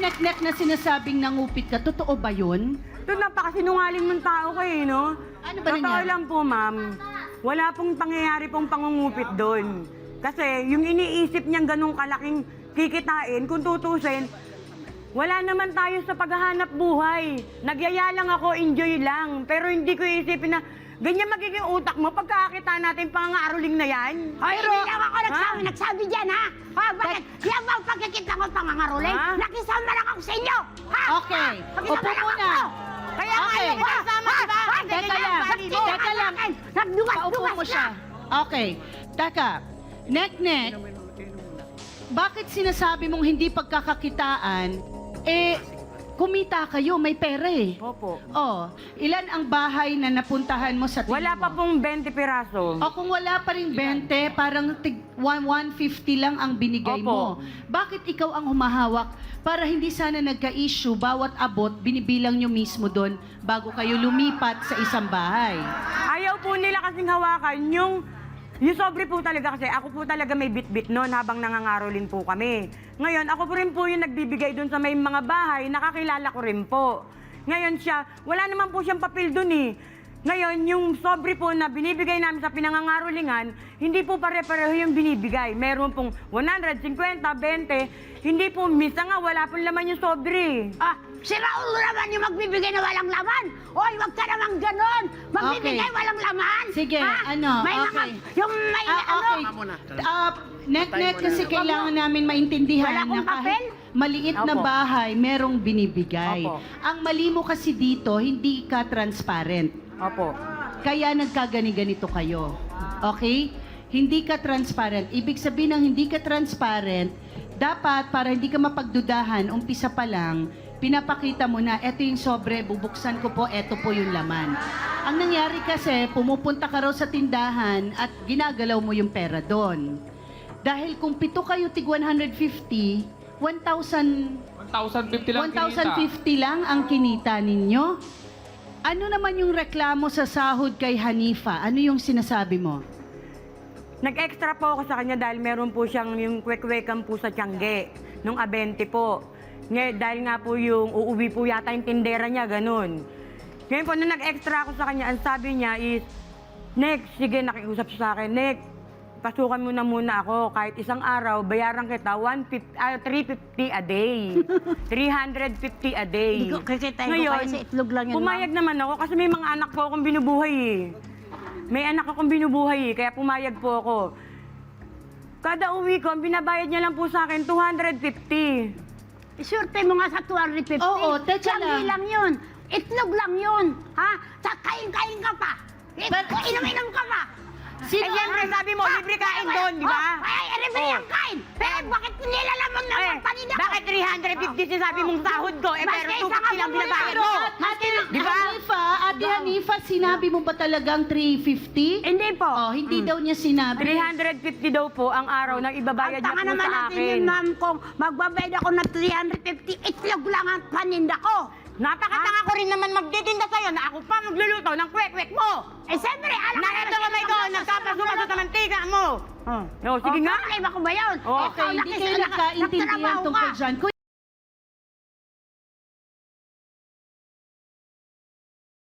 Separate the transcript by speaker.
Speaker 1: nek-nek na sinasabing nangupit ka, totoo ba yun?
Speaker 2: Ito, napakasinungaling ng tao kayo, no?
Speaker 1: Ano ba
Speaker 2: Totoo
Speaker 1: nangyari?
Speaker 2: lang po, ma'am. Wala pong pangyayari pong pangungupit doon. Kasi yung iniisip niyang ganong kalaking kikitain, kung tutusin, wala naman tayo sa paghahanap buhay. Nagyaya lang ako, enjoy lang. Pero hindi ko iisipin na ganyan magiging utak mo pagkakita natin pangangaroling na yan.
Speaker 3: Hoy, hindi lang ako nagsabi dyan, ha? Ha, bakit? Yan ba ang pagkikita ko pangangaroling?
Speaker 2: Ha?
Speaker 3: Nakisama lang ako sa inyo, ha?
Speaker 1: Okay,
Speaker 3: Nakisama
Speaker 1: upo
Speaker 3: lang
Speaker 1: muna.
Speaker 3: ako.
Speaker 2: Kaya
Speaker 1: Okay.
Speaker 2: nga, kasama, diba?
Speaker 1: Teka lang, teka lang. Paupo mo siya. Okay, teka. Nek-nek, bakit sinasabi mong hindi pagkakakitaan, kumita kayo, may pera eh.
Speaker 2: Opo.
Speaker 1: Oh, ilan ang bahay na napuntahan mo sa tingin
Speaker 2: Wala pa
Speaker 1: mo?
Speaker 2: pong 20 piraso.
Speaker 1: O kung wala pa rin 20, parang 150 lang ang binigay mo.
Speaker 2: Opo.
Speaker 1: Bakit ikaw ang humahawak para hindi sana nagka-issue, bawat abot, binibilang nyo mismo doon bago kayo lumipat sa isang bahay?
Speaker 2: Ayaw po nila kasing hawakan yung sobre po talaga kasi ako po talaga may bit-bit noon habang nangangaroling po kami. Ngayon, ako po rin po yung nagbibigay doon sa may mga bahay, nakakilala ko rin po. Ngayon siya, wala naman po siyang papel doon eh. Ngayon, yung sobre po na binibigay namin sa pinangangarolingan, hindi po pare-pareho yung binibigay. Meron pong 150, 20, hindi po, misa nga, wala pong laman yung sobre.
Speaker 3: Ah, si Raul naman yung magbibigay na walang laman. Oy, wag ka naman ganon. Magbibigay
Speaker 1: Okay.
Speaker 3: walang laman.
Speaker 1: Sige,
Speaker 3: ha?
Speaker 1: ano,
Speaker 3: May
Speaker 1: okay.
Speaker 3: yung may
Speaker 1: Okay. Nek-nek kasi kailangan namin maintindihan
Speaker 3: Wala akong
Speaker 1: na kahit
Speaker 3: papel?
Speaker 1: maliit na
Speaker 2: Opo.
Speaker 1: bahay, merong binibigay.
Speaker 2: Opo.
Speaker 1: Ang mali mo kasi dito, hindi ka transparent.
Speaker 2: Opo.
Speaker 1: Kaya nagkagani-ganito kayo. Okay? Hindi ka transparent. Ibig sabihin ng hindi ka transparent, dapat para hindi ka mapagdudahan, umpisa pa lang, pinapakita mo na, eto yung sobre, bubuksan ko po, eto po yung laman. Ang nangyari kasi, pumupunta ka raw sa tindahan at ginagalaw mo yung pera doon. Dahil kung 7 kayo tig 150,
Speaker 4: 1,050 lang kinita.
Speaker 1: 1,050 lang ang kinita ninyo. Ano naman yung reklamo sa sahod kay Hanifa? Ano yung sinasabi mo?
Speaker 2: Nag-extra po ako sa kanya dahil meron po siyang yung kwek-kwekan po sa Tiangge, nung abente po. Dahil nga po yung uuwi po yata yung tindera niya, ganun. Ngayon po, nung nag-extra ako sa kanya, ang sabi niya is, Nek, sige, nakiusap siya sa akin, Nek, pasukan mo na muna ako. Kahit isang araw, bayaran kita 350 a day. 350 a day.
Speaker 3: Hindi ko kikitain ko kaya sa itlog lang yun,
Speaker 2: pumayag naman ako kasi may mga anak po akong binubuhay eh. May anak akong binubuhay eh, kaya pumayag po ako. Kada uwi ko, ang binabayad niya lang po sa akin, 250.
Speaker 3: Isurte mo nga sa 250.
Speaker 1: Oo, teka
Speaker 3: Tiangge
Speaker 1: lang.
Speaker 3: lang yun. Itlog lang yun. Ha? Kain-kain ka pa. Inom-inom ka pa.
Speaker 2: Eh, siyempre, sabi mo, libre kain doon, di ba?
Speaker 3: Ay, libre ang kain. Pero bakit nilalamang naman panin ako?
Speaker 2: Bakit 350 sinasabi mong sahod ko? Eh, pero 250 lang binabayad mo. Di ba?
Speaker 1: Ate Hanifa, sinabi mo ba talagang 350?
Speaker 2: Hindi po.
Speaker 1: Oh, hindi daw niya sinabi.
Speaker 2: 350 daw po ang araw na ibabayad
Speaker 3: Ang
Speaker 2: niya
Speaker 3: tanga
Speaker 2: po
Speaker 3: naman
Speaker 2: sa
Speaker 3: natin yun,
Speaker 2: akin.
Speaker 3: ma'am, kung magbabayad ako ng 350, itlog lang ang paninda ko.
Speaker 2: Napakatanga ko rin naman magtitinda sa'yo na ako pa magluluto ng kwek-kwek mo.
Speaker 3: Eh, siyempre, alam
Speaker 2: Na ito kamay ko, nagkapasuma sa mantika mo. Oh, sige nga.
Speaker 3: Problema ko ba yun?
Speaker 2: Okay,
Speaker 3: Ikaw,
Speaker 1: Hindi kayo nagkaintindihan
Speaker 3: nagtatrabaho
Speaker 1: tungkol
Speaker 3: ka.
Speaker 1: dyan.